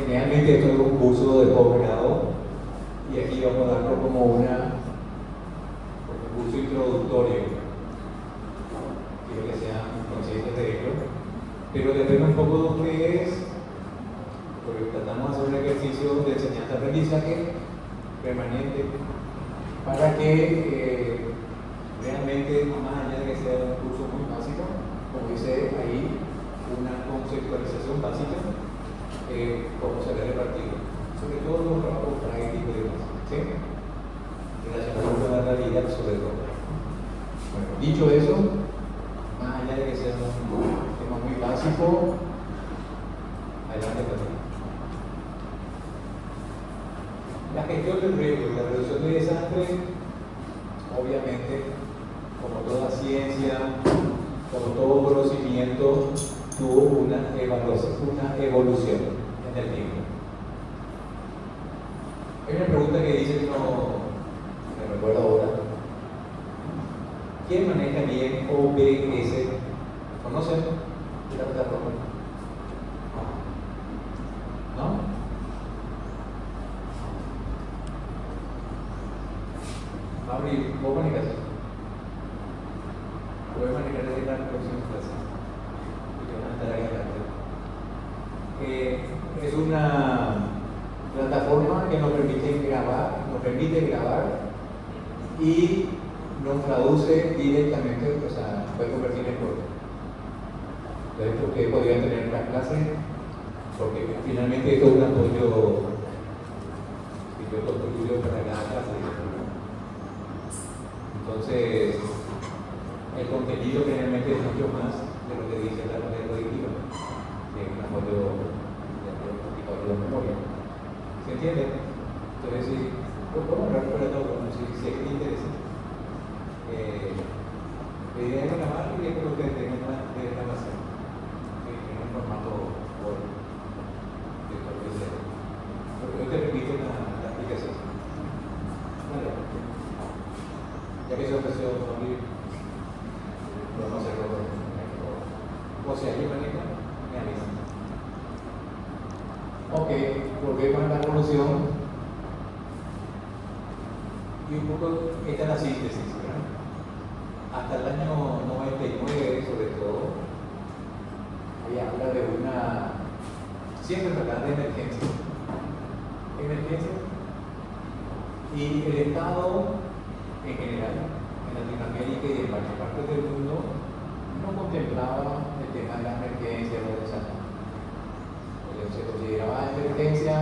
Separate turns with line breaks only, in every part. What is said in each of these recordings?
Generalmente esto es un curso de posgrado y aquí vamos a darlo como un curso introductorio, quiero que sea conscientes de ello, pero depende un poco de qué es, porque tratamos de hacer un ejercicio de enseñanza-aprendizaje permanente para que realmente, más allá de que sea un curso muy básico, como dice ahí, una conceptualización básica, cómo se ve repartido, sobre todo los trabajos prácticos y demás, ¿sí? Relacionados con la realidad, sobre todo. Bueno, dicho eso, más allá de que sea un tema muy básico, adelante para ti. La gestión del riesgo y la reducción de desastres, obviamente, como toda ciencia, como todo conocimiento, tuvo una evolución en el tiempo. Hay una pregunta que dice, no me recuerdo ahora, ¿quién maneja bien OBS? ¿Conocen la plataforma? ¿No? Mauri, ¿vos manejas? Puedes manejar desde la próxima clase. Es una plataforma que nos permite grabar y nos traduce directamente, o sea, puede convertir en corto. Entonces, ustedes podrían tener una clase, porque finalmente esto es un apoyo que yo construyo para cada clase. Entonces, el contenido generalmente es mucho más de lo que dice la manera cognitiva, que es un apoyo de memoria. ¿Se entiende? Entonces, sí, podemos hablar para todo, si es que te interesa. La idea es grabar y después ustedes tengan una de grabación, en un formato Word. Yo te repito la aplicación. Vale. Ya que se ofreció abrir, podemos hacerlo. O si alguien maneja, me avisan. Ok, volvemos a la evolución. Y un poco, esta es la síntesis, ¿verdad? Hasta el año 99, sobre todo, ahí habla de siempre habla de emergencia. Y el Estado, en general, en Latinoamérica y en varias partes del mundo, no contemplaba el tema de la emergencia o de salud. Se consideraba emergencia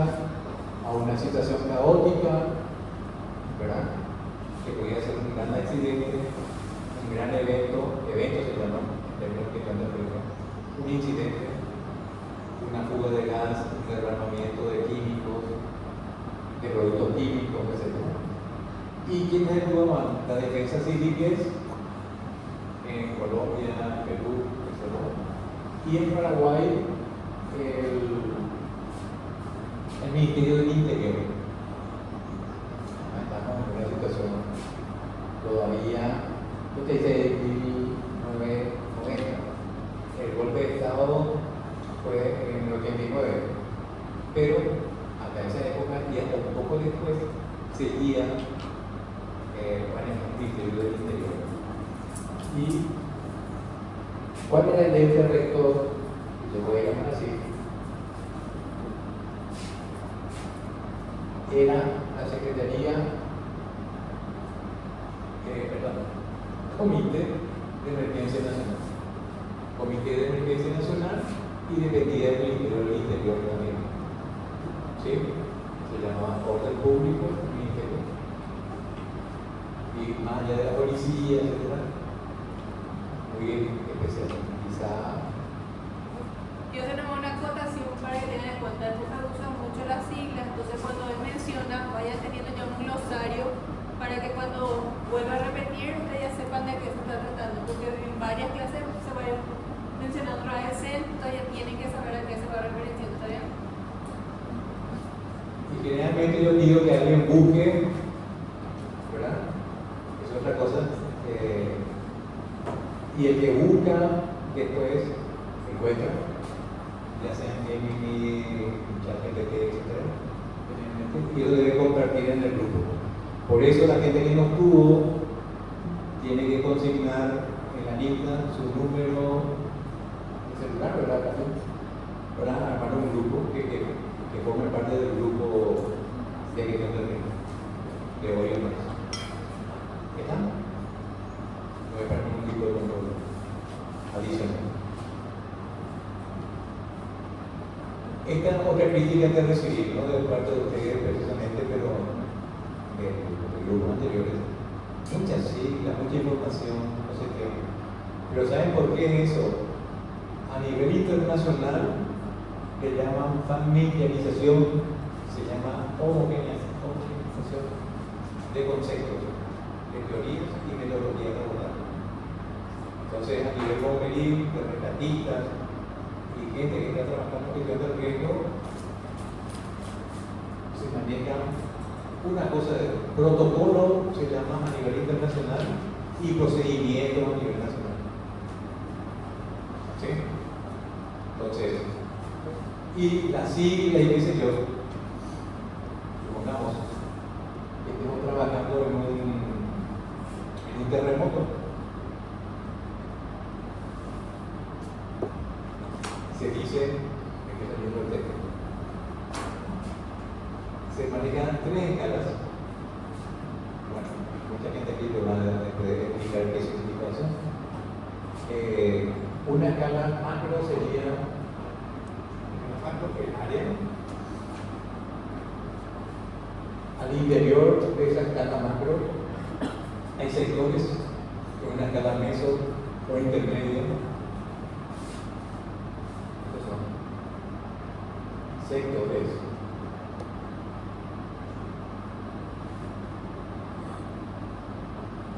a una situación caótica, ¿verdad? Que podía ser un gran accidente, un gran evento se llama, un incidente, una fuga de gas, un derramamiento de químicos, de productos químicos, etc. ¿Y quiénes actuaban? La defensa civil en Colombia, Perú, etc. Y en Paraguay, el Ministerio del Interior. Estamos en una situación todavía, usted dice 1990, el golpe de Estado fue en el 89, pero hasta esa época y hasta un poco después seguía manejando el Ministerio del Interior. ¿Y cuál era el ente rector? Yo voy a llamar así. Era la Secretaría, Comité de Emergencia Nacional. Comité de Emergencia Nacional y dependía del Ministerio del Interior también. ¿Sí? Se llamaba Orden Público, Ministerio. Y más allá de la policía, etc. Muy especializada.
Yo tenemos una acotación para que tengan en cuenta, Lucas usa mucho las siglas, entonces cuando él menciona, vaya teniendo ya un glosario para que cuando vuelva a repetir, ustedes ya sepan de qué se está tratando, porque en varias clases se va a ir mencionando otra vez él, todavía tienen que saber a qué se va referenciando, ¿está bien?
Y generalmente yo pido que alguien busque, ¿verdad? Es otra cosa. Y el que busca, después encuentra, ya sea en Gemini, ChatGPT, etc. Y lo debe compartir en el grupo. Por eso la gente que no tuvo tiene que consignar en la lista su número de celular, ¿verdad? Para armar un grupo que forme parte del grupo de gestión del riesgo de hoy en más. ¿Está? No hay para ningún tipo de control adicional. Esta es otra crítica que recibí, no de parte de ustedes precisamente, pero del grupo anterior. Muchas siglas, mucha información, no sé qué. Pero ¿saben por qué es eso? A nivel internacional le llaman familiarización, se llama homogeneización de conceptos, de teorías y metodologías de abordaje. Entonces, a nivel juvenil, de rescatistas y gente que está trabajando en gestión del riesgo, se maneja una cosa de protocolo, se llama a nivel internacional, y procedimiento a nivel nacional. ¿Sí? Entonces, y la sigla y qué sé yo, supongamos que estemos trabajando en un terremoto. Se dice, hay que salir del texto, se manejan 3 escalas. Bueno, mucha gente aquí lo va a explicar qué significa eso. Una escala macro sería el área. Al interior de esa escala macro hay sectores con una escala meso o intermedia. Estos son sectores.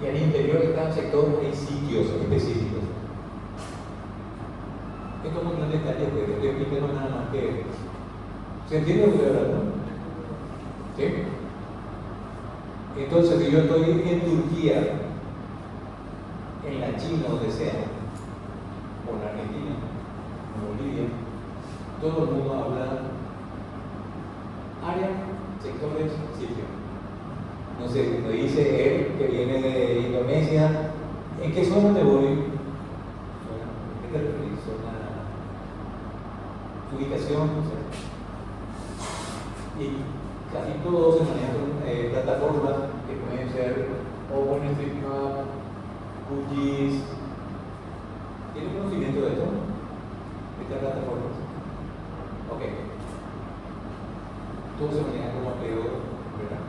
Y al interior de cada sector hay sitios específicos. Esto no es un detalle, pero estoy explicando nada más que. ¿Se entiende lo que estoy hablando? ¿Sí? Entonces, si yo estoy en Turquía, en la China, donde sea, o en Argentina, en Bolivia, todo el mundo habla área, sectores, sitio. No sé, cuando dice él que viene de Indonesia, ¿en qué zona me voy? ¿Qué te referís? ¿Zona? Ubicación, no sé. Y casi todos se manejan plataformas que pueden ser OpenStreetMap, QGIS. ¿Tienen conocimiento de esto? De estas plataformas. Ok. Todo se maneja como mapeo, ¿verdad?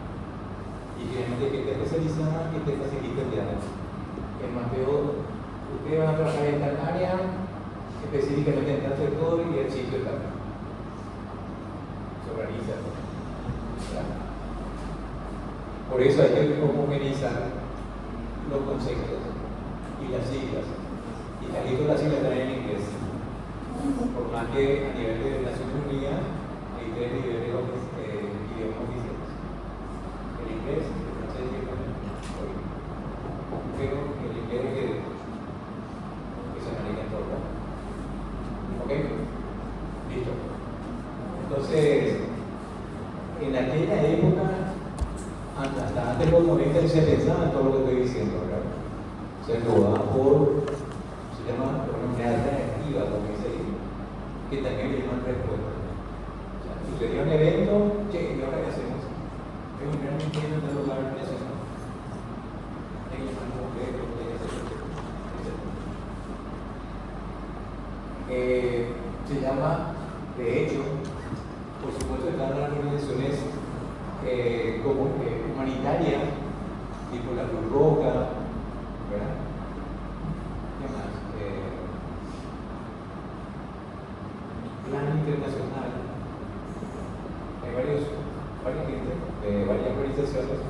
Y finalmente que te especializa, que te facilita el diálogo. El mapeo, ustedes van a trabajar en tal área, específicamente en tal sector y el sitio está. Se organiza. ¿Verdad? Por eso hay que homogeneizar los conceptos y las siglas. Y aquí todas las siglas están en inglés. Por más que a nivel de Naciones Unidas hay 3 niveles de idiomas oficiales. El inglés, el francés y el español. Pero el inglés es que se maneja en todo lado. ¿Ok? Listo. Entonces, en aquella época, hasta antes de los 90 se pensaba en todo lo que estoy diciendo, ¿verdad? Se rodaba se llama una alternativa, como dice ahí, que también le llaman respuesta. O sea, sucedió un evento, che, ¿y ahora qué hacemos? Es un gran incendio en el lugar, ¿qué hacemos? Hay que llamar completo, hay que hacer etc. Se llama, de hecho, por supuesto, están las organizaciones como humanitarias, tipo la Cruz Roja, ¿verdad? ¿Qué más? Plan internacional. Hay varias gente, varias organizaciones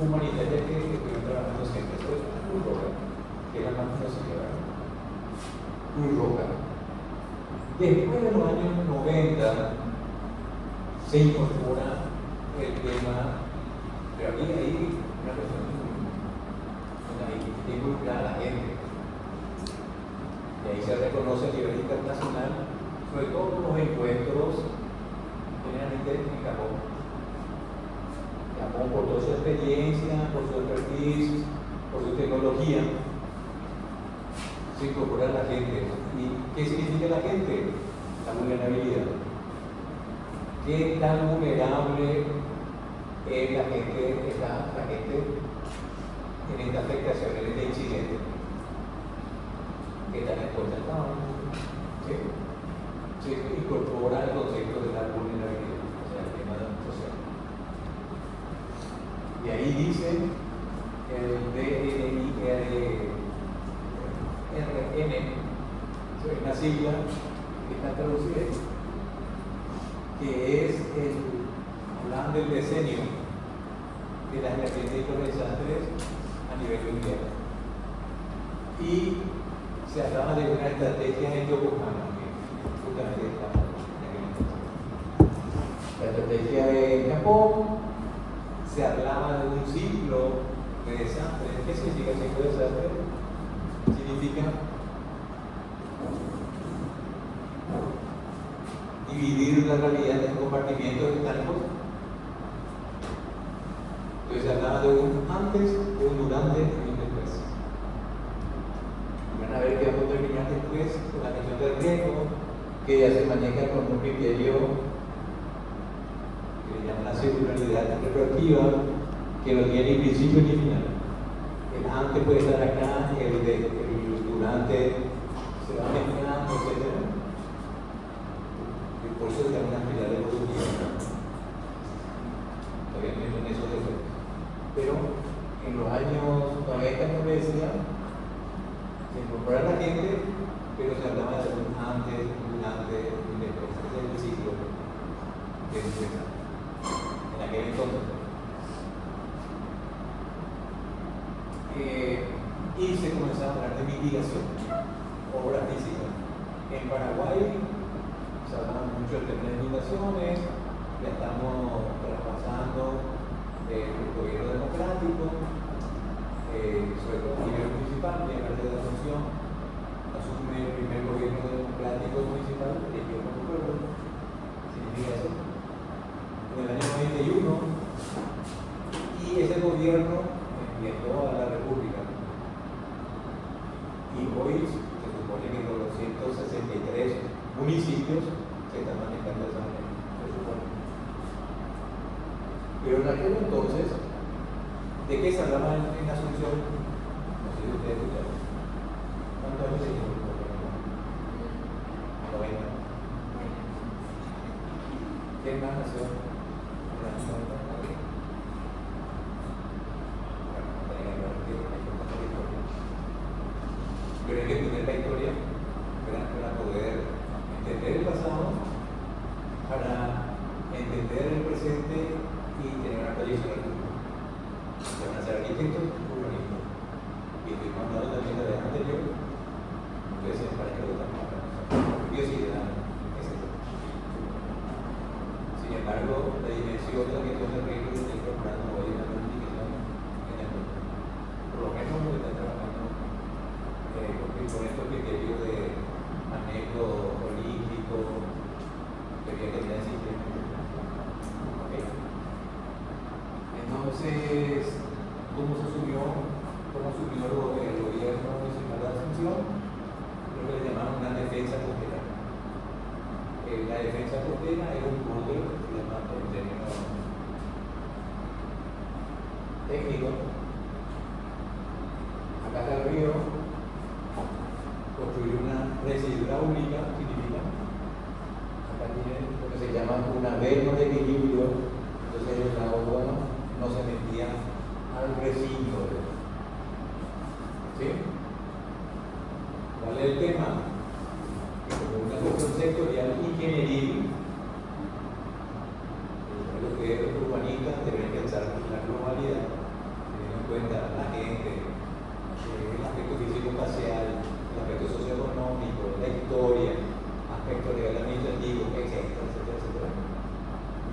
humanitarias que estuvieron trabajando siempre sobre la Cruz Roja, que es la más conocida, ¿verdad? Cruz Roja. Después de los años 90 se incorpora el tema, pero aquí hay una persona que involucra a la gente. Y ahí se reconoce a nivel internacional su sobre todo los encuentros generalmente en Japón. Japón, por toda su experiencia, por su expertise, por su tecnología, se incorpora a la gente. ¿Y qué significa la gente? La vulnerabilidad. ¿Qué tan vulnerable es la gente en esta afectación, en este incidente? ¿Qué tan expuesta estamos? ¿Sí? Se incorpora el concepto de la vulnerabilidad, o sea, el tema social. Y ahí dice el DNIRN, es una sigla que está traducida, que es hablan del decenio de las emergencias y los desastres a nivel mundial. Y se hablaba de una estrategia en Yokohama, que justamente estamos en aquel entonces. La estrategia de Japón, se hablaba de un ciclo de desastres. ¿Qué significa el ciclo de desastres? Significa dividir la realidad en compartimientos dinámicos. Entonces se hablaba de un antes, de un durante y un después. Van a ver que vamos a terminar después con la gestión del riesgo, que ya se maneja con un criterio que le llaman la singularidad retroactiva, que no tiene ni principio ni final. El antes puede estar acá, el durante se va mezclando, etc. Y por eso se llama una espiral evolutiva. Todavía no en eso después. Pero en los años 90, como decía, se incorporaba la gente, pero se hablaba de un antes, un durante y un después. Ese es el ciclo que empieza en aquel entonces. Y se comenzaba a hablar de mitigación, obras físicas. En Paraguay se hablaba mucho del tema de inundaciones, ya estamos traspasando el gobierno democrático, sobre todo a nivel municipal, y a de la Asunción asume el primer gobierno democrático municipal elegido por el pueblo. Significa eso. En el año 91, y ese gobierno envió a la República. Y hoy se supone que los 263 municipios se están manejando de esa manera, se supone. Pero en aquel entonces, ¿de qué se hablaba en Asunción? No sé si ustedes escucharon. ¿Cuántos años se llevó? 90. ¿Qué más nació? Pero hay que entender la historia para poder entender el pasado, para entender el presente y tener una proyección al futuro. Se van a ser arquitectos, urbanistas. Y estoy hablando también de la vez anterior, entonces para que lo estamos curiosidad, etc. Sin embargo, la dimensión de la gestión del riesgo se está incorporando hoy en la planificación en el mundo. Por lo menos lo que está trabajando con estos criterios de manejo holístico, teoría que tiene simplemente. Okay. Entonces, ¿cómo subió el gobierno municipal de Asunción? Lo que le llamaban una defensa costera. La defensa costera es un punto que se llama en términos técnicos. Acá está el río. Construir una presa hidráulica significa, acá tiene lo que se llama un averno de equilibrio, entonces el agua no se metía al recinto. ¿Sí? ¿Cuál es el tema? Que como una cuestión sectorial ingenieril, lo que los urbanistas deben pensar en la globalidad, teniendo en cuenta la gente, el aspecto físico-espacial, el aspecto socioeconómico, la historia, aspectos legal administrativo, etcétera.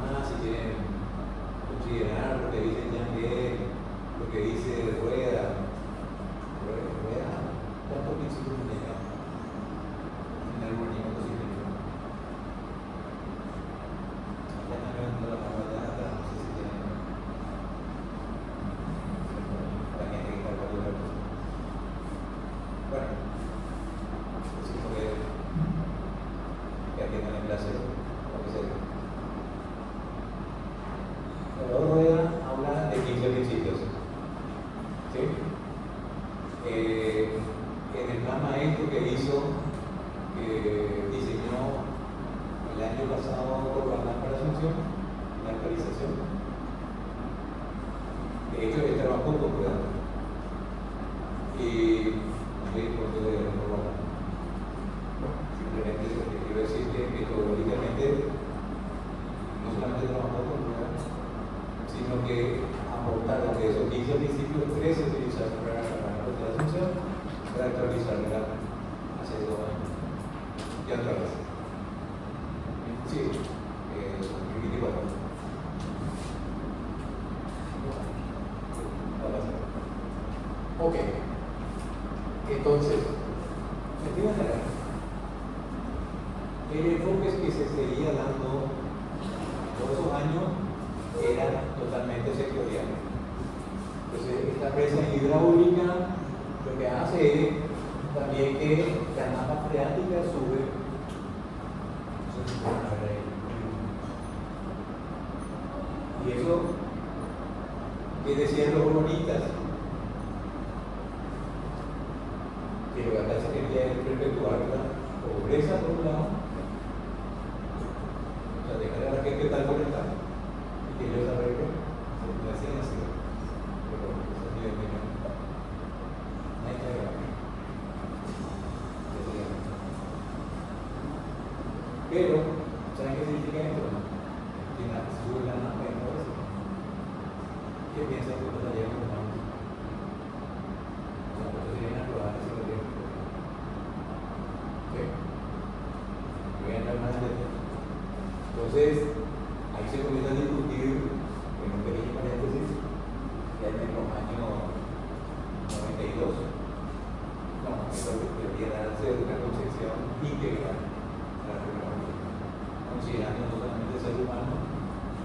Más si quieren considerar lo que dice Jean-Pierre, lo que dice Rueda, ¿cuántos principios tiene en el urbanismo posible? año pasado por la para Asunción, la actualización. De hecho, él trabajó con cuidado. Y no sé por qué le robar. Simplemente lo que quiero decir es que metodológicamente no solamente trabajó con cuidado, sino que aportar lo que esos 15 principios 13 utilizaron para la de Asunción para actualizarla hace 2 años. Y otra vez. Sí, 2024.
Ok. Entonces,
el enfoque que se seguía dando todos esos años era totalmente sectorial. Entonces, esta presa hidráulica lo que hace es también que la masa freática sube. Y eso que decían los urbanistas, que lo que acá se quería es perpetuar la pobreza por un lado, o sea, dejar a la gente tan conectada y que ellos saben que se hacen así, pero eso es mi opinión. No hay que ver. Pero, ¿saben qué significa esto? Que la sube la masa de pobreza. ¿Qué piensan que los talleres humanos? O sea, ¿cuántos vienen a probar ese gobierno? ¿Sí? Voy a entrar más en detalle. Entonces, ahí se comienza a discutir, en un pequeño paréntesis, ya en los años 92, no, eso debería darse una concepción integral de la tecnología, considerando no solamente el ser humano,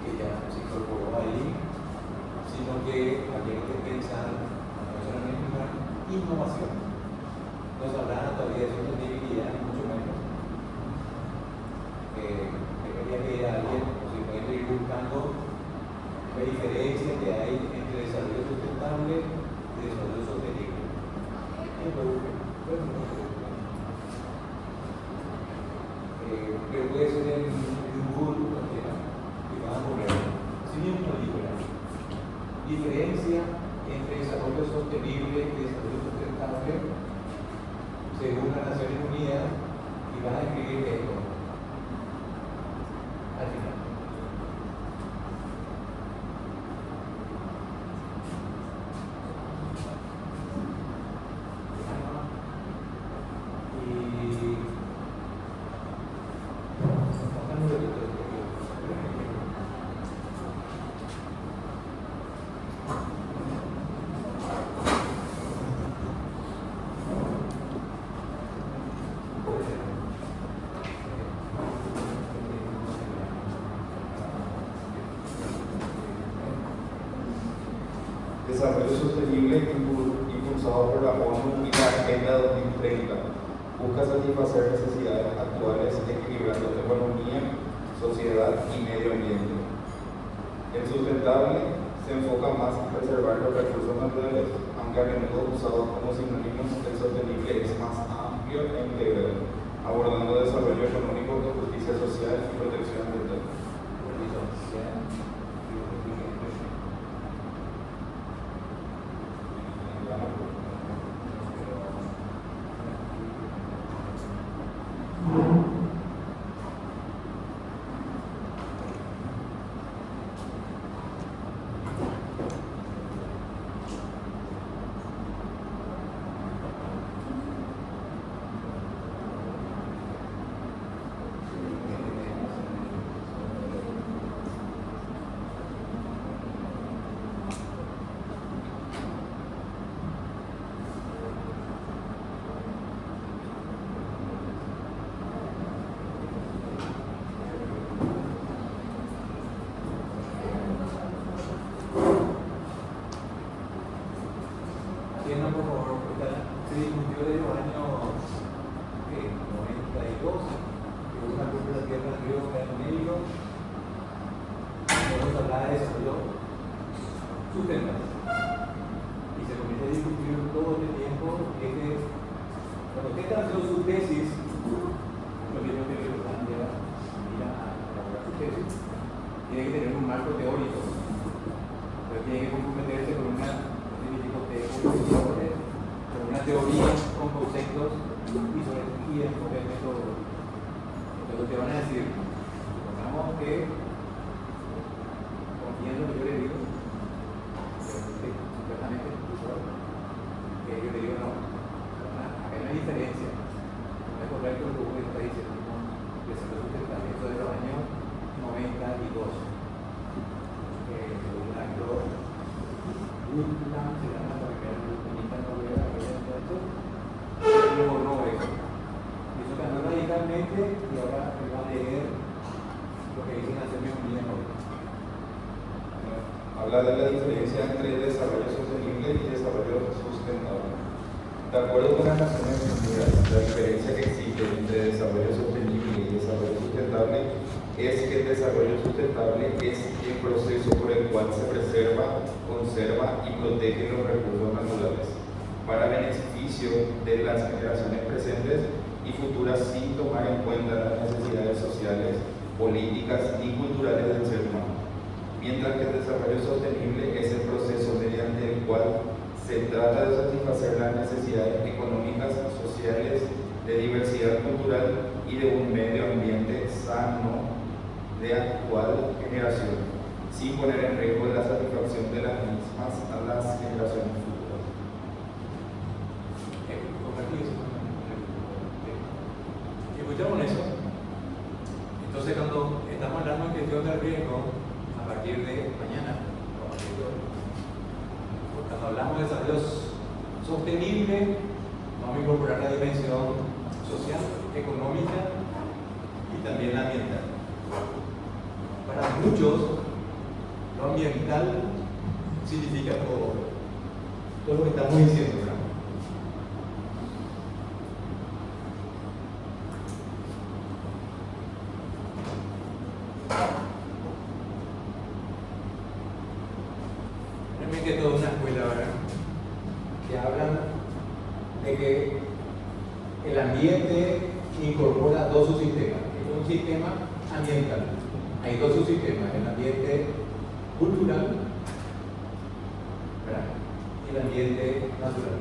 que ya se incorporó ahí, sino que había que pensar, no solamente en innovación. No se hablaba todavía de sostenibilidad, ni mucho menos. Debería que alguien, o si puede ir buscando la diferencia que hay entre desarrollo sustentable y desarrollo sostenible. Pero puede ser en Google, que van a poner, sin ninguna diferencia. Diferencia entre desarrollo sostenible y desarrollo sustentable según las Naciones Unidas, y van a escribir esto al final.
Desarrollo sostenible impulsado por la ONU y la Agenda 2030 busca satisfacer necesidades actuales equilibrando economía, sociedad y medio ambiente. El sustentable se enfoca más en preservar los recursos naturales, aunque a menudo usado como sinónimos, el sostenible es más amplio e integral, abordando desarrollo económico, justicia social y protección ambiental.
Por favor, se discutió de los años 92, que hubo una cumbre de la Tierra en Río de Janeiro, donde se hablaba de desarrollo sustentable. Y se comienza a discutir todo este tiempo, cuando usted está haciendo su tesis, lo que yo creo que van a tiene que tener un marco teórico, pero tiene que comprometerse con una teoría, con conceptos y enfoques metodológicos. Entonces te van a decir, supongamos que confían en lo que yo le digo, supuestamente que yo le digo no, acá hay una diferencia, no es correcto lo que usted está diciendo, que se resulta esto de los años 92. Un actor, Woodland, se llama la primera feminista noruega, que borró eso. Y eso cambió radicalmente y ahora me va a leer lo que dice Naciones Unidas hoy.
Habla de la diferencia entre desarrollo sostenible y desarrollo sustentable. De acuerdo con las Naciones Unidas, la diferencia que existe entre desarrollo sostenible y desarrollo sustentable es que el desarrollo sustentable es el proceso por el cual se preserva, conserva y protege los recursos naturales para beneficio de las generaciones presentes y futuras sin tomar en cuenta las necesidades sociales, políticas y culturales del ser humano. Mientras que el desarrollo sostenible es el proceso mediante el cual se trata de satisfacer las necesidades económicas, sociales, de diversidad cultural y de un medio ambiente sano de actual generación, sin poner en riesgo la satisfacción de las mismas a las generaciones futuras.
Escuchamos eso. Entonces, cuando estamos hablando de gestión del riesgo, a partir de mañana, cuando hablamos de desarrollo sostenible, vamos a incorporar la dimensión social, económica y también ambiental. Para muchos, lo ambiental significa todo lo que estamos diciendo, ¿verdad? Realmente toda una escuela, ¿verdad?, que hablan de que el ambiente incorpora dos subsistemas. Es un sistema ambiental. Hay dos subsistemas, el ambiente cultural, ¿verdad?, y el ambiente natural.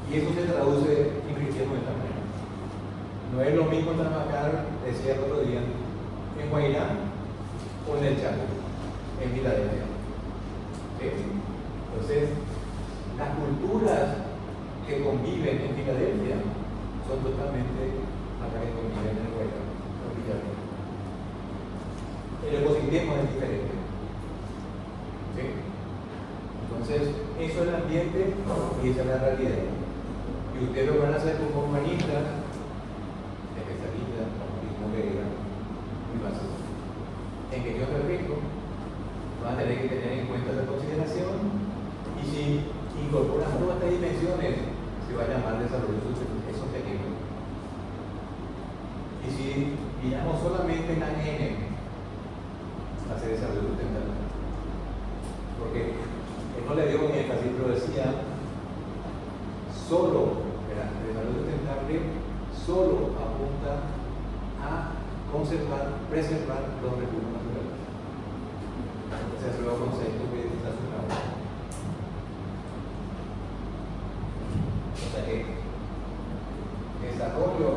Y eso se traduce en cristianismo de esta manera. No es lo mismo trabajar, decía el otro día, en Guairá o en el Chaco, en Filadelfia. ¿Sí? Entonces, las culturas que conviven en Filadelfia son totalmente las que conviven en Guairá o Filadelfia. El ecosistema es diferente. ¿Sí? Entonces, eso es el ambiente y esa es la realidad. Y ustedes lo van a hacer como humanistas, especialistas, como que eran muy básicos. En gestión del riesgo, van a tener que tener en cuenta esa consideración y si incorporan todas estas dimensiones, se va a llamar desarrollo sostenible. Y si miramos solamente en la N, va a ser desarrollo sustentable. Porque él no le dio un énfasis, pero decía, solo, el desarrollo sustentable solo apunta a conservar, preservar los recursos naturales. Ese es el nuevo concepto que está sumado. O sea que desarrollo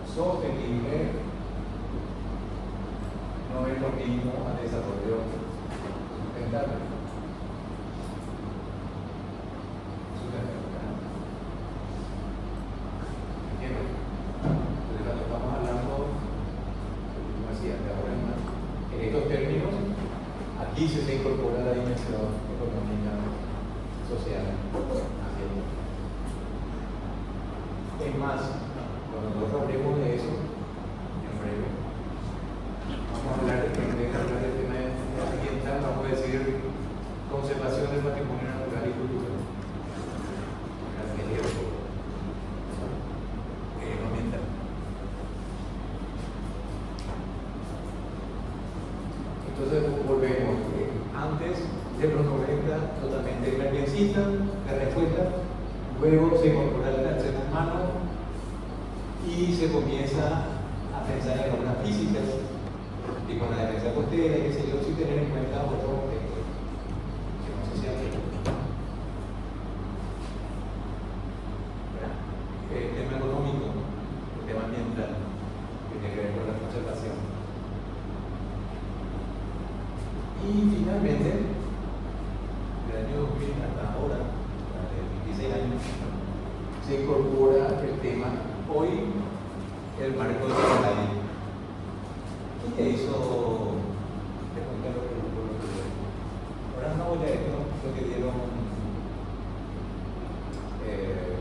sostenible no es lo mismo a desarrollo sustentable. ¿Entiendes? Entonces, cuando estamos hablando, como decía, de ahora en más, en estos términos, aquí se incorpora la dimensión económica, social, ambiental. Es más, cuando nosotros hablemos de eso, en breve, vamos a hablar del tema ambiental, vamos a decir conservación del patrimonio natural y cultural. Ambiental. Entonces volvemos. Antes de los 90, totalmente emergencista, la respuesta, luego se incorpora el ser humano y se comienza a pensar en normas físicas y con la defensa costera, qué sé yo, sin tener en cuenta otros aspectos que no se sean el tema económico, el tema ambiental, que tiene que ver con la conservación. Y finalmente, del año 2000 hasta ahora, de 16 años, se incorpora el tema, hoy, el marco de la ley. ¿Quién ya hizo? Ahora no voy a esto, lo que dieron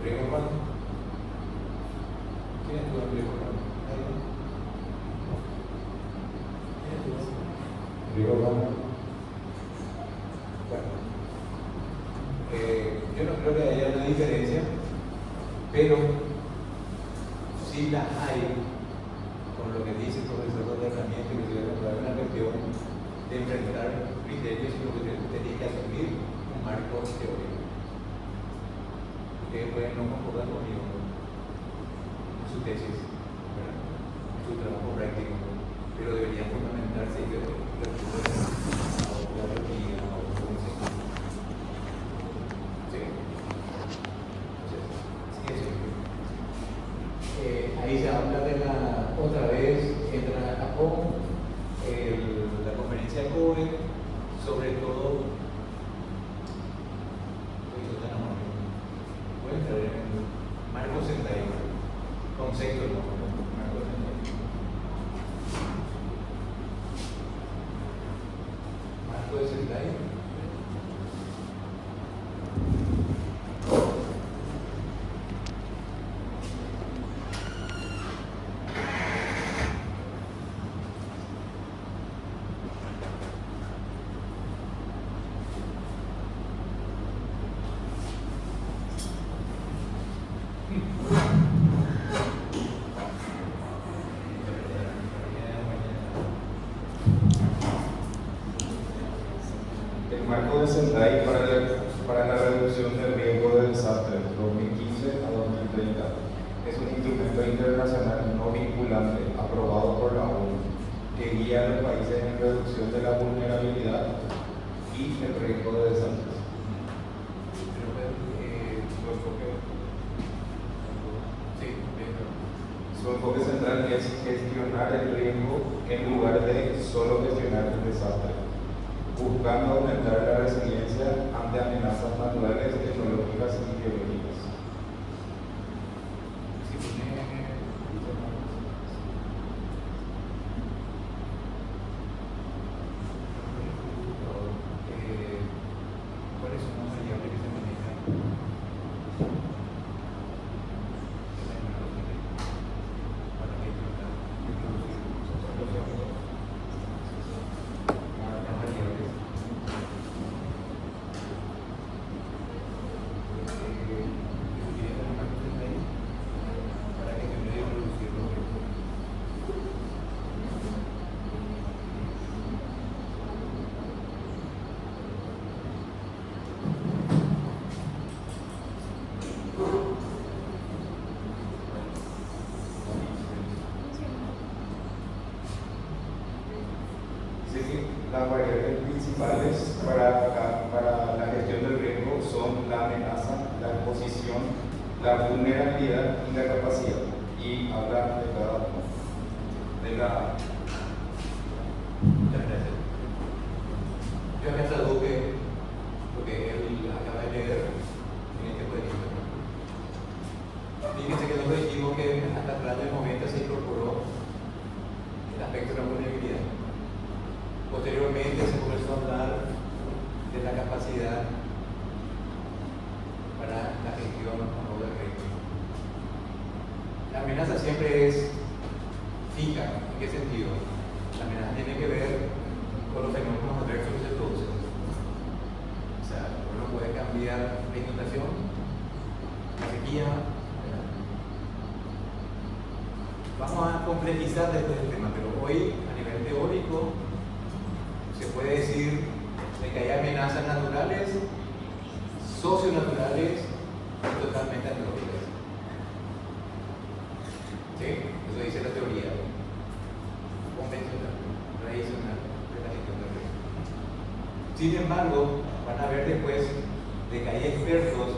Riego Juan. ¿Quién estuvo en Riego Juan? ¿Quién estuvo? Riego Juan. Bueno, yo no creo que haya una diferencia, pero sí las hay, con lo que dice el profesor de herramientas, que se debe dar una cuestión de enfrentar criterios y lo que tenía que asumir un marco teórico. Ustedes pueden no concordar conmigo en su tesis, ¿verdad? En su trabajo práctico, pero debería fundamentarse y que la ahí se habla de otra vez, entra Japón, la conferencia de Kobe, sobre todo, puede entrar en Marco Sendai, concepto, ¿no? Marco Sendai. Marco de Sendai.
El marco de Sendai para la reducción del riesgo de desastre 2015 a 2030 es un instrumento internacional no vinculante aprobado por la ONU que guía a los países en reducción de la vulnerabilidad y el riesgo de desastres. Su enfoque central es gestionar el riesgo en lugar de solo gestionar el desastre, buscando aumentar la resiliencia ante amenazas naturales, tecnológicas y biológicas.
¿Cuáles son las variables que se manejan?
Las variables principales para la gestión del riesgo son la amenaza, la exposición, la vulnerabilidad y la capacidad. Y habla de cada uno.
Muchas gracias. Yo acá traduje lo que él acaba de leer en este cuadrito. Fíjense que nosotros dijimos que hasta atrás del momento se incorporó el aspecto de la vulnerabilidad. Posteriormente se comenzó a hablar de la capacidad para la gestión a modo de riesgo. La amenaza siempre es fija. ¿En qué sentido? La amenaza tiene que ver con los fenómenos adversos que se producen. O sea, uno puede cambiar la inundación, la sequía. ¿Verdad? Vamos a complejizar después el tema, pero hoy a nivel teórico se puede decir de que hay amenazas naturales, socionaturales y totalmente antrópicas. ¿Sí? Eso dice la teoría convencional, tradicional. Sin embargo, van a ver después de que hay expertos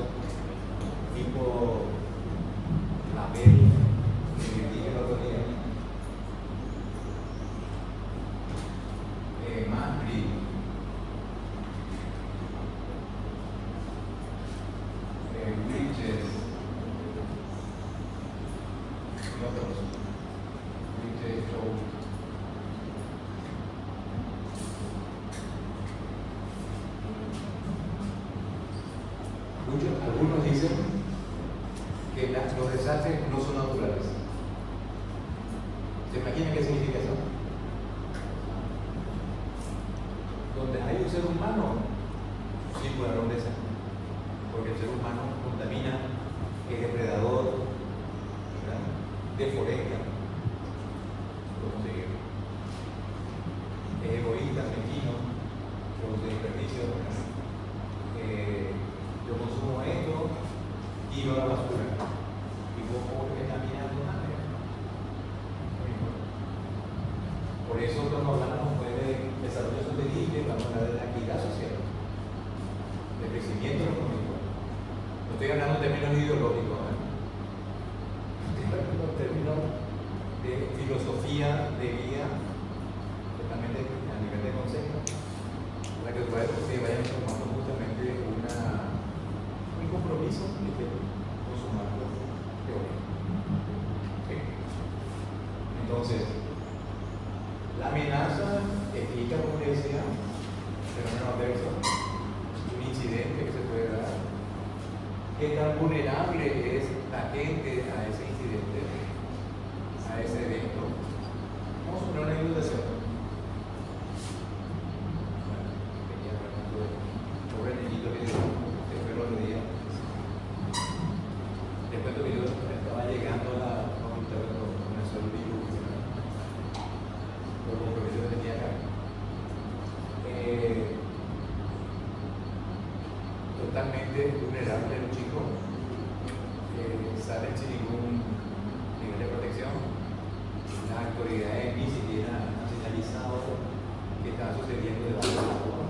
tipo Abel, que dije el otro día, Macri, Bridges y otros, Bridges, Show. Algunos dicen que los desastres no son naturales. ¿Se imaginan qué significa eso? Donde hay un ser humano, circulará un desastre. Porque el ser humano contamina, es depredador, ¿verdad? Deforesta, ¿cómo se dice? Es egoísta, mezquino, produce desperdicio. Yo consumo esto, tiro a la basura. Y vos pobre que caminando una manera. Por eso cuando hablamos de desarrollo sostenible, vamos a hablar de la equidad social, del crecimiento económico. No estoy hablando en términos ideológicos, estoy hablando en términos de filosofía de vida, totalmente a nivel de concepto, para que ustedes vayan formando justamente un compromiso con su marco teórico. ¿Sí? Entonces, la amenaza explica, como decía, fenómeno adverso, un incidente que se puede dar. ¿Qué tan vulnerable es la gente a ese incidente, a ese evento? Vamos a poner una ilustración. Pobre niñito que se fue el otro día. Después de que yo estaba llegando a la facultad con el salud y los compromisos que tenía acá. Totalmente vulnerable el chico, sale sin ningún nivel de protección. Las autoridades ni siquiera han señalizado que está sucediendo debajo del agua,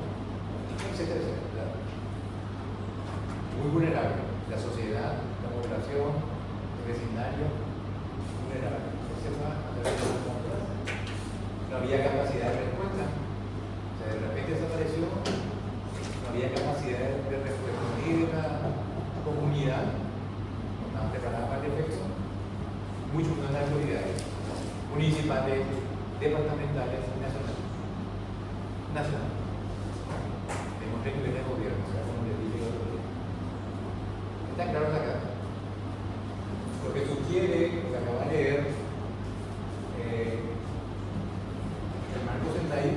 etcétera, etcétera. Muy vulnerable. La sociedad, la población, el vecindario, vulnerable. Se va a través de las compras. No había capacidad de respuesta. O sea, de repente desapareció. No había capacidad de respuesta ni de la comunidad. No estaban preparadas para el efecto. Mucho menos las autoridades municipales, departamentales y nacionales. Tenemos tres niveles de gobierno, o sea, como les dije el otro día. Está claro acá. Lo que sugiere, lo que acaba de leer, el Marco Sentai,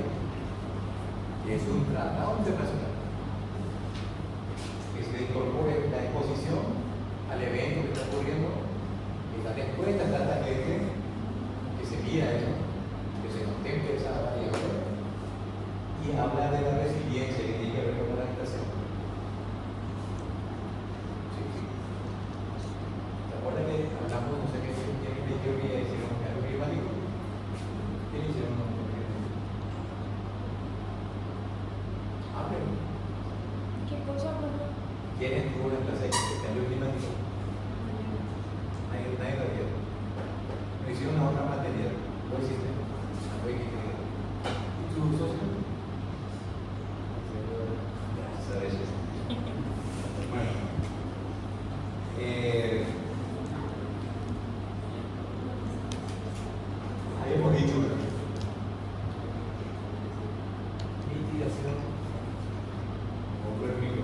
que es un tratado internacional, que se incorpore la exposición al evento que está ocurriendo, y la respuesta a tanta gente, que se mira eso, que se contemple esa variable, y habla de la resiliencia que tiene que ver con la adaptación. ¿Se acuerdan que hablamos, no sé qué, quién me dijo que hicieron un cambio climático? ¿Quién hicieron un cambio climático? Hablen.
¿Qué cosa, profe?
¿Quién estuvo en la clase de cambio climático? Nadie lo vio. Me hicieron una otra materia. ¿Lo hiciste? ¿Y tu socio? Gracias a veces. Bueno. Habíamos dicho mitigación o permiso.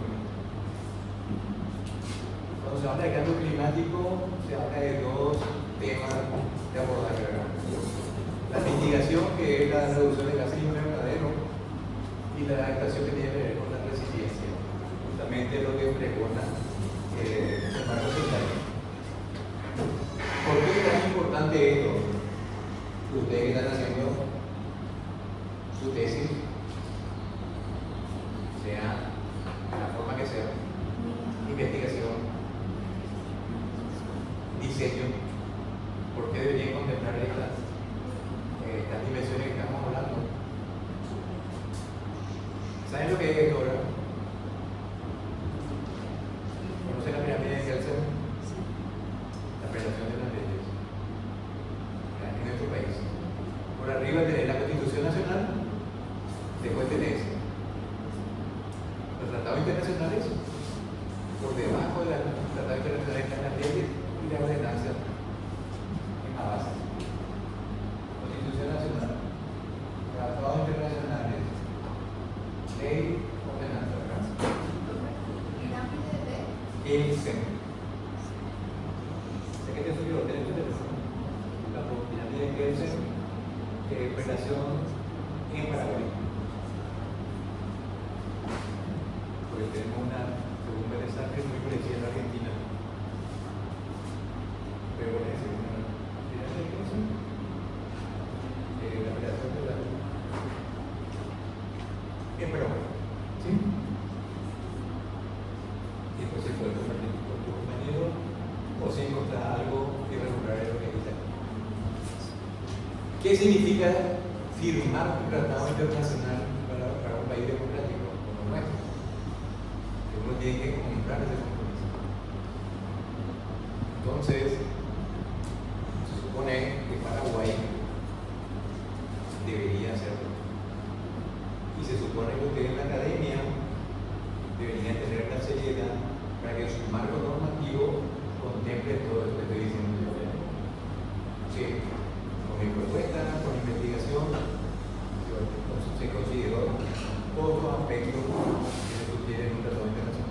Cuando se habla de cambio climático, se habla de dos temas de abordaje, ¿verdad? La mitigación, que es la reducción de gases de efecto invernadero, y la adaptación que tiene que ver con la resiliencia, justamente lo que pregona el Marco Sentai. ¿Por qué es tan importante esto? Ustedes que están haciendo su tesis, sea de la forma que sea, investigación, diseño, ¿por qué deberían contemplar estas dimensiones que estamos hablando? ¿Saben lo que es esto, verdad? ¿Conocen la pirámide de Kelsen? La relación de las leyes en nuestro país. Por arriba tenés la Constitución Nacional, después tenés los tratados internacionales, por debajo de los tratados internacionales están las leyes y la ordenanza en la base. Constitución Nacional, tratados internacionales, ley, ordenanza, ¿verdad?
Pirámide de
Kelsen. Sé que te subió, tenés tu teléfono. La pirámide de Kelsen, operación en Paraguay. Porque tenemos una, según Vélez Arfield, muy parecida a la Argentina. Pero bueno, es una pirámide de Kelsen. La operación de la en Paraguay. ¿Sí? Y después se puede compartir con tu compañero o si encontrar algo irregular en lo que dice. ¿Qué significa firmar un tratado internacional para un país democrático como nuestro? Que uno tiene que comprar ese compromiso. Entonces, se supone que Paraguay debería hacerlo. Y se supone que ustedes en la academia deberían tener la seriedad para que su marco normativo contemple todo esto que estoy diciendo yo. Sí, con mi propuesta, con mi investigación, se consideró todos los aspectos que se sugieren en un tratado internacional.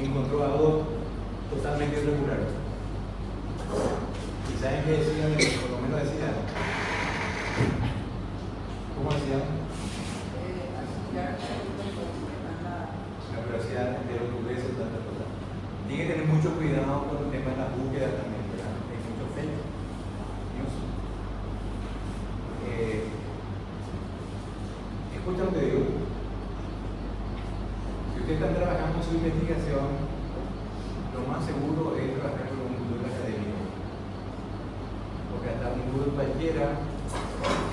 Encontró algo totalmente irregular. ¿Y saben qué decían? Por lo menos decían. ¿Cómo decían? La velocidad de los ingleses, tantas cosas. Tiene que tener mucho cuidado con el tema de las búsquedas también, ¿verdad? Hay mucho fake news. Escucha lo que digo. Si ustedes están trabajando en su investigación, lo más seguro es trabajar con un Google académico. Porque hasta un Google cualquiera,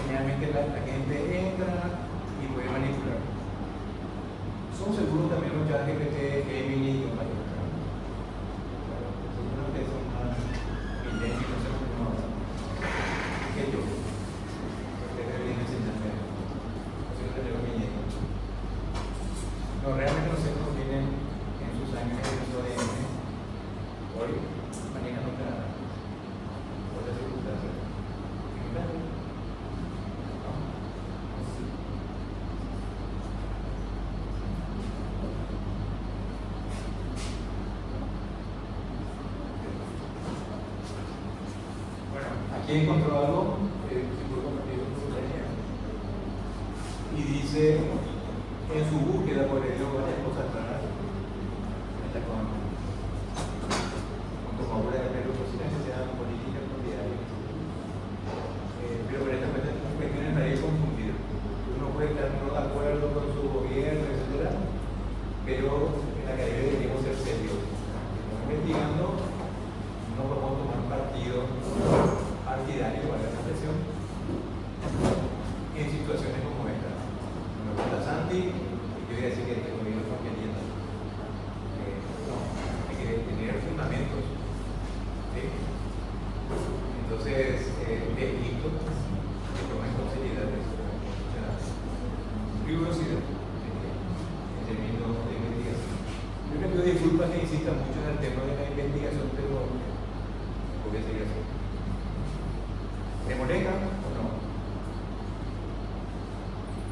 generalmente la gente entra y puede manipular. Son seguros también los chats GPT, Gemini y compañeros. Seguramente son más milenios, no sé cómo más que yo. Porque es bien enseñarme. Yo tengo milenios. No, realmente los centros tienen en sus años de ADN. Hoy manejan otras circunstancias. Bueno, aquí encontró algo que puedo compartir con su compañía. Y dice, en su búsqueda por ello varias cosas raras. Esta con obra de Pedro Cocina que se llama política propietaria. Pero por estas cuestiones nadie es confundido. Uno puede estar no de acuerdo con su gobierno, etc. Pero en la academia deberíamos ser serios. Estamos investigando, no podemos tomar partido partidario para la expresión en situaciones como esta. Me gusta Santi, y yo voy a decir que el gobierno obligación, pero voy a seguir así. ¿Te molesta o no?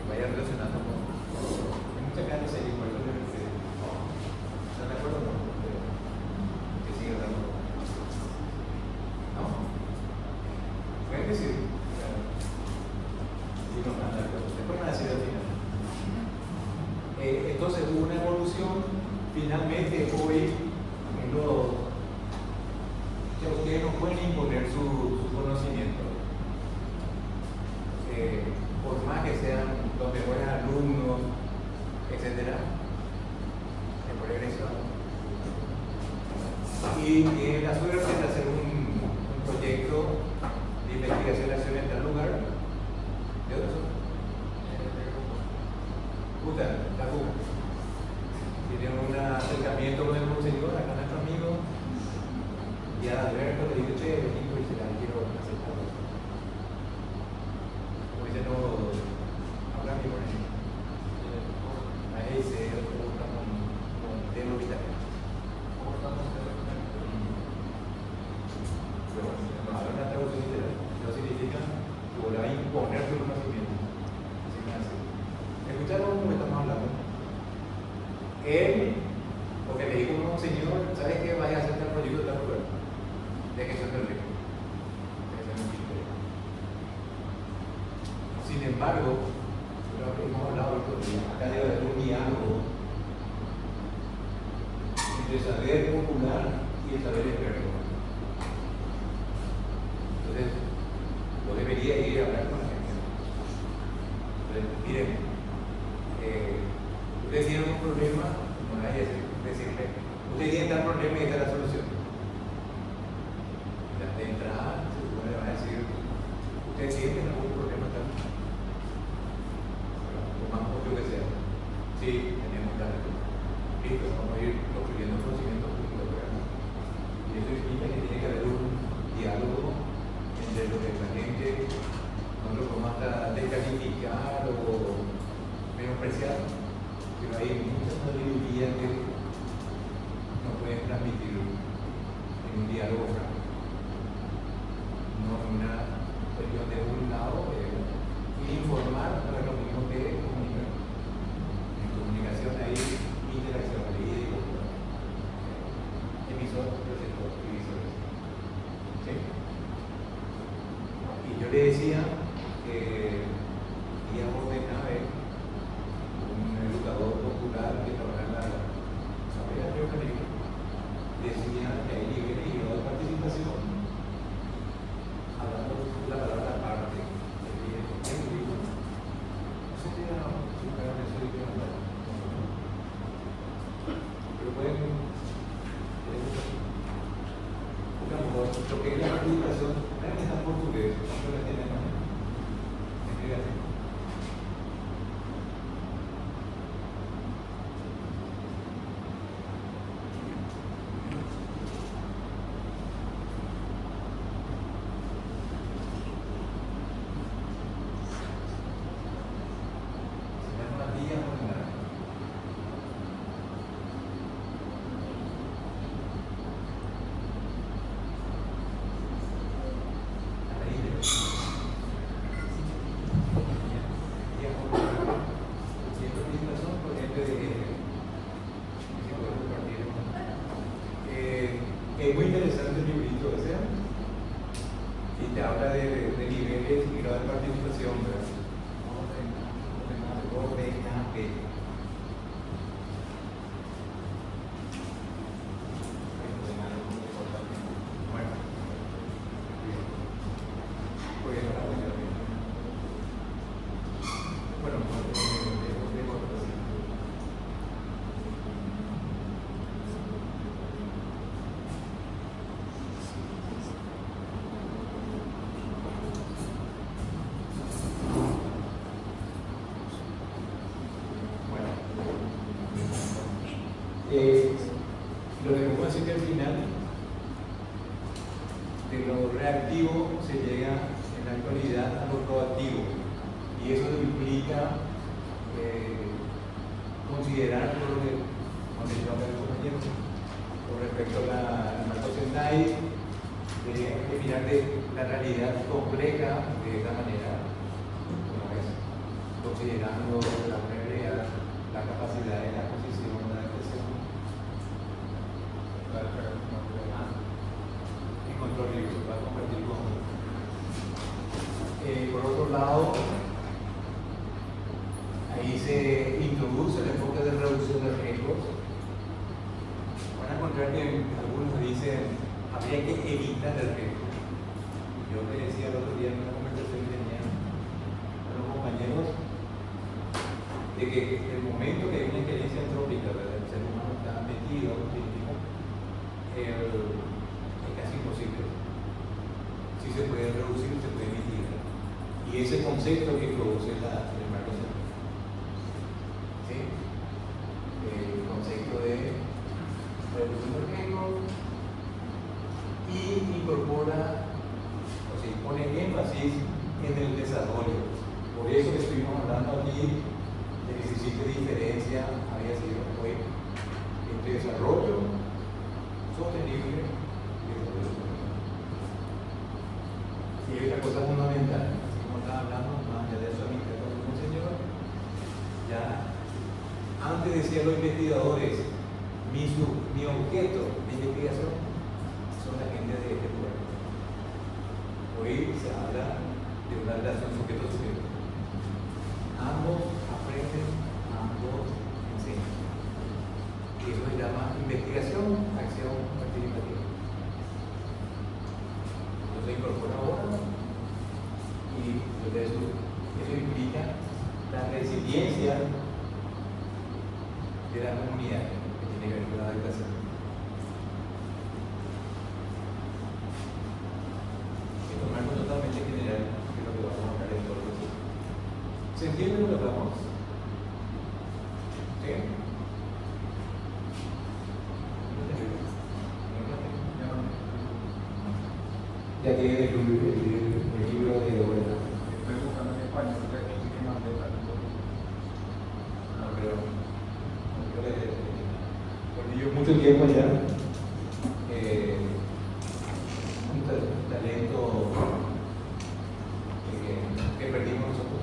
Vaya relacionando con. Hay mucha ganas de seguir, por eso le dice. ¿Están de acuerdo o no? Que siga dando. ¿No? Pueden decir. Si no están de acuerdo. Después me van a decir al final. Entonces hubo una evolución. Finalmente, hoy, que ustedes no pueden imponer su conocimiento. Por más que sean los mejores alumnos, etcétera, se puede regresar. Y la suerte de hacer un proyecto de investigación nacional en tal lugar. ¿De dónde son? La Cuba. Tienen un acercamiento con el monseñor, acá nuestro amigo, y a Alberto le dice, che, vení, y se la quiero aceptar. Como dice, no, habla mi con él. A ese, otro está con Telo Vital. ¿Cómo estamos en el pero no habla una traducción literal, no significa que volver a imponer su conocimiento. Así me hace. ¿Escucharon cómo estamos hablando? Él, porque le dijo a un señor, ¿sabes qué? Vaya a hacer tal proyecto de tal lugar. De que eso es el rico. Sin embargo, lo que hemos hablado estos días, acá debe haber un diálogo entre el saber popular y el saber experto. Entonces, yo debería ir a hablar con la gente. Entonces, miren, ustedes tienen un problema, no hay que decirle, ustedes tienen tal problema y esta es la solución. De entrada, se le van a decir, ustedes tienen algún problema también. Lo más obvio que sea. Sí, tenemos tal. Listo, vamos a ir construyendo conocimiento público. Y eso implica que tiene que haber un diálogo entre lo que la gente no lo toma hasta descalificar o menospreciar. Pero hay muchas sabidurías que no pueden transmitir en un diálogo franco. No en una cuestión de un lado, informar no es lo mismo que comunicar. En comunicación hay interacción, hay emisor, receptor y viceversa. ¿Sí? Y yo le decía que íbamos de nave un educador popular que trabaja en la Asamblea de Río Caribe, decía que hay niveles y grados de participación, hablando de la palabra arte, no sé si era un canal de eso que hablar, pero pueden, digamos, lo que es la participación, alguien está en portugués, no lo entienden, ¿no? Escribe así. Es muy interesante el librito ese y te habla de niveles y grado de participación, ¿verdad? Lo que podemos decir que al final de lo reactivo se llega en la actualidad a lo proactivo y eso implica considerar todo lo que comentó el compañero con respecto al hay que mirar de la realidad compleja de esta manera, como es, considerando la prioridad, la capacidad de la posición, la expresión, y control libre, va a compartir con. Por otro lado, ahí se introduce el enfoque de reducción de riesgos. Van a encontrar que algunos dicen habría que evitar el riesgo. Yo le decía el otro día en una conversación que tenía con los compañeros de que el momento que hay una experiencia antrópica, ¿verdad? El ser humano está metido es casi imposible. Si se puede reducir, se puede mitigar. Y ese concepto que produce el marco central. ¿Sí? El concepto de reducción de riesgo y incorpora, o sea, pone énfasis en el desarrollo. Por eso que estuvimos hablando aquí de que si existe diferencia, había sido hoy entre desarrollo sostenible y desarrollo sostenible. Y hay otra cosa fundamental, así como estaba hablando, más allá de eso, a mí que con un señor, ya antes decían los investigadores, mi objeto de investigación son la gente de este lugar. Hoy se habla de una relación sujeto-sujeto. Ambos aprenden, ambos enseñan. Y eso se llama investigación, acción participativa. Entonces incorpora ahora y eso implica la resiliencia de la comunidad que tiene que ver con la adaptación. Es un marco totalmente general que es lo que vamos a hablar en todo el proceso. ¿Se entiende lo que hablamos? ¿Sí? Ya tiene el libro de Oberta.
Estoy buscando en español, porque aquí que más detalles.
No, pero yo mucho tiempo allá, un talento que perdimos nosotros,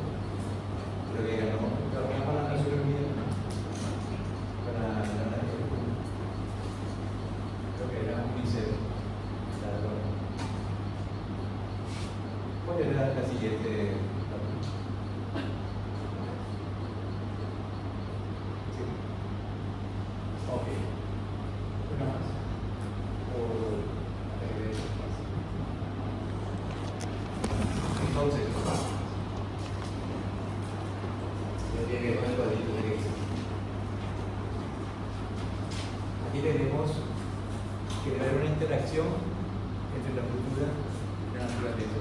pero que ganó para las Naciones Unidas, para la Naciones Unidas. Creo que era UNICEF. ¿Cuál era la siguiente? Ok. Una más. Entonces, ya tiene que poner el cuadrito de esto. Aquí tenemos que haber una interacción entre la cultura y la naturaleza.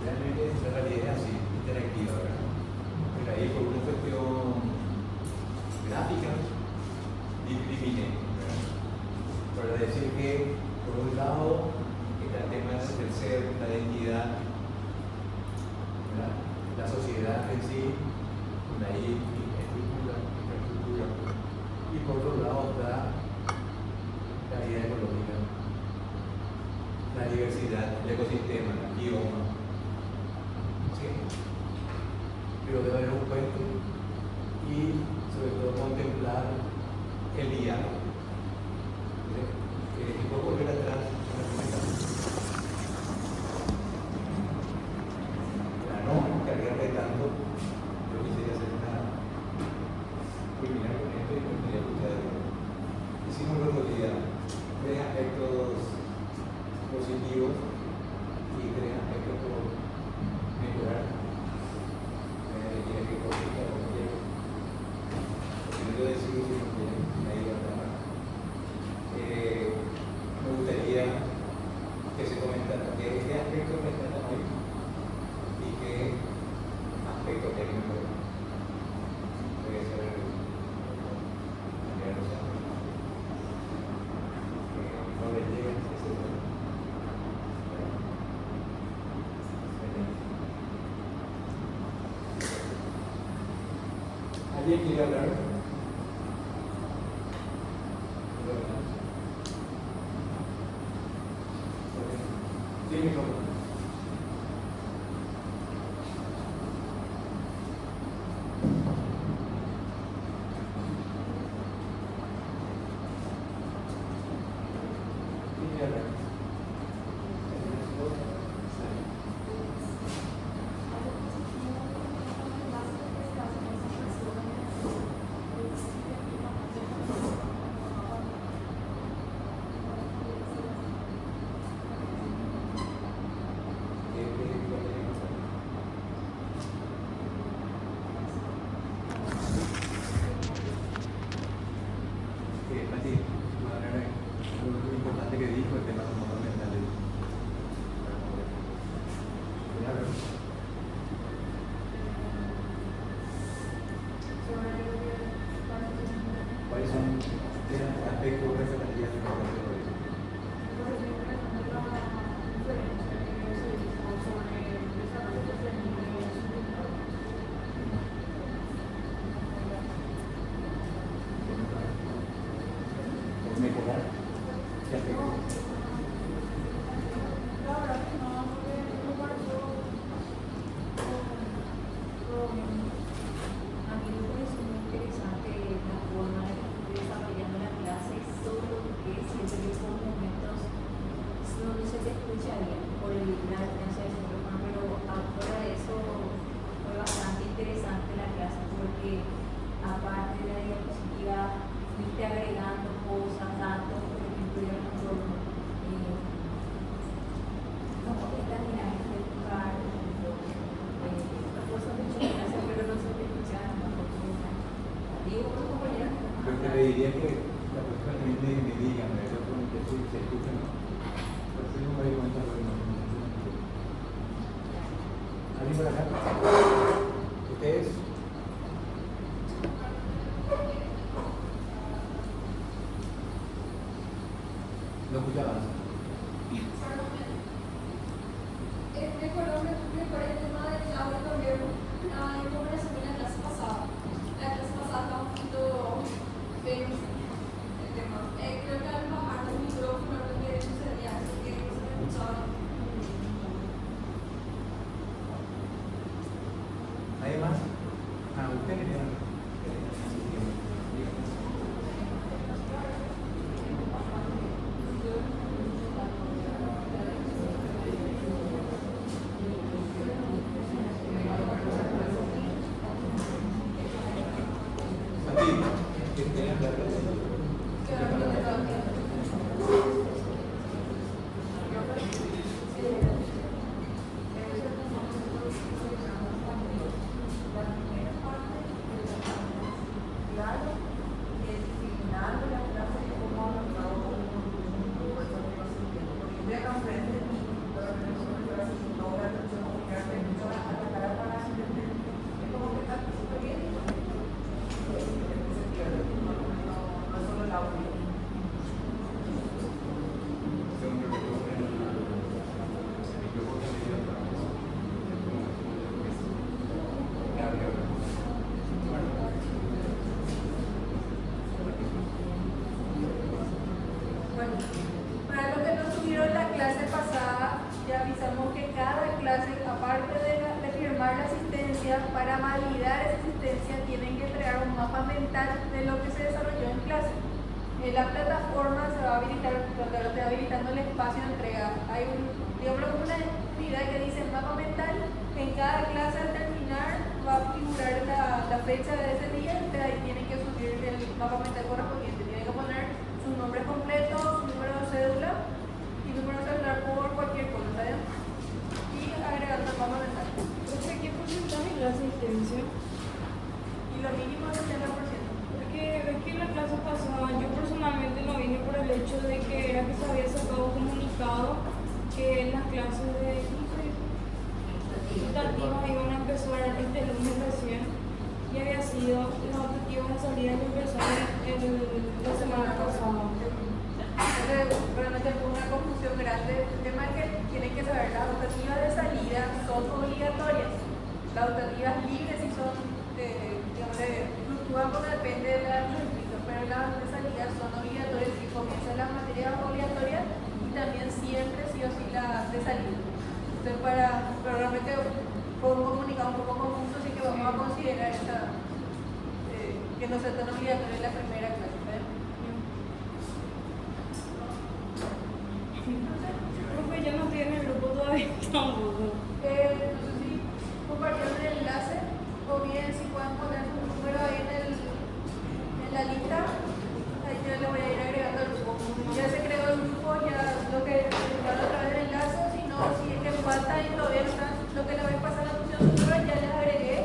Realmente la realidad es así, interactiva, ¿verdad? Pero ahí por una cuestión gráfica discrimine, ¿verdad? Para decir que por un lado está el tema del ser, la identidad, ¿verdad? La sociedad en sí, la estructura, infraestructura, y por otro lado está la vida ecológica, la diversidad, el ecosistema, el bioma. ¿Sí? Pero debe haber un puente y sobre todo contemplar el diálogo. Y puedo volver atrás para no cargarle tanto. Yo quisiera hacer culminar con esto y continuar con ustedes. Hicimos el otro día 3 aspectos positivos y 3 aspectos por mejorar. Tiene que corregir lo que quiero. Porque no yo decido si no quieren, ahí va a estar. Me gustaría que se comentara qué aspectos me tratan hoy y qué aspectos hay que mejorar. Puede ser no le llega ese tema. ¿Alguien quiere hablar?
Sí, micrófono.
Lo importante que dijo el tema de los modos mentales. ¿Cuáles son aspectos referenciales importantes de eso? Mejorar. ¿Qué aspectos?
A mí me parece muy interesante la forma en que estoy desarrollando la clase, sobre lo que siento que son momentos donde se te escucha bien por la distancia del micrófono, pero afuera de eso fue bastante interesante la clase porque aparte de la diapositiva fuiste agregando cosas, datos, por ejemplo, yo no como estas dinámicas de lugar, cosas de clase, pero no se te escuchaban tampoco. Digo, los compañeros.
Pero te pediría que la próxima también me digan, ¿verdad? Porque se escucha, ¿no? Por eso no me doy cuenta de lo que no. ¿Alguien por acá? ¿Ustedes? ¿Lo escuchabas?
Por el tema del audio también hay una conversación en la clase pasada. La clase pasada estaba un poquito denso el tema. Creo que al bajar el micrófono lo que sucedía es que no se me escuchaba.
¿Hay más? Ustedes.
Bueno, para los que no tuvieron la clase pasada, ya avisamos que cada clase, aparte de firmar la asistencia, para validar esa asistencia tienen que entregar un mapa mental de lo que se desarrolló en clase. En la plataforma se va a habilitar, cuando lo esté habilitando el espacio de entrega, hay una actividad que dice mapa mental. En cada clase al terminar va a figurar la fecha de ese día, ustedes ahí tienen que subir el mapa mental correspondiente, tienen que poner su nombre completo, su número de cédula y número de celular por cualquier cosa, ¿está bien? Y agregando el mapa mental.
¿Qué porcentaje es la asistencia?
Y lo mínimo es el 70%.
Porque es que en la clase pasada yo personalmente no vine por el hecho de que era que se había sacado comunicado que en las clases de optativas iban a empezar este lunes recién y había sido las optativas de salida que empezaron la semana pasada.
Entonces, realmente fue una confusión grande. El tema es que tienen que saber, las optativas de salida son obligatorias. Las optativas libres sí son, digamos, fluctúan porque depende de los inscritos, pero las de salida son obligatorias y comienzan las materias obligatorias y y también siempre sí o sí la de salida. Entonces, pero realmente fue un comunicado un poco confuso, así que vamos a considerar esta, que no sea tan obligatoria en la primera clase. ¿Ven?
Profe, yo no estoy en el grupo todavía tampoco.
No sé si compartieron el enlace o bien si pueden poner su número ahí en la lista. Ahí yo le voy a ir agregando al grupo. Ya se creó el grupo, ya lo que presentaron a través del enlace, si no, si es que falta y todavía no están, lo que le voy a pasar a pusieron su número ya les agregué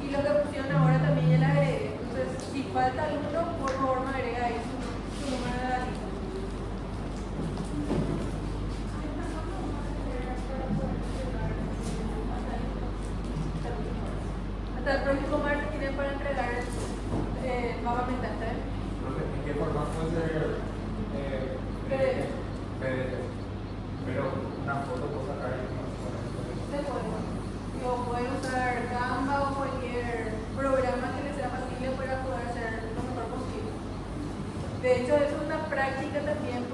y lo que pusieron ahora también ya les agregué. Entonces, si falta alguno, por favor me agrega ahí su número de la lista. Hasta el próximo martes tienen para entregar el mapa mental, ¿sabes?
¿En qué formato puede ser?
PDF.
PDF. Pero una foto puedo sacar y
Se puede. O pueden usar Canva o cualquier programa que les sea factible para poder hacer lo mejor posible. De hecho, es una práctica también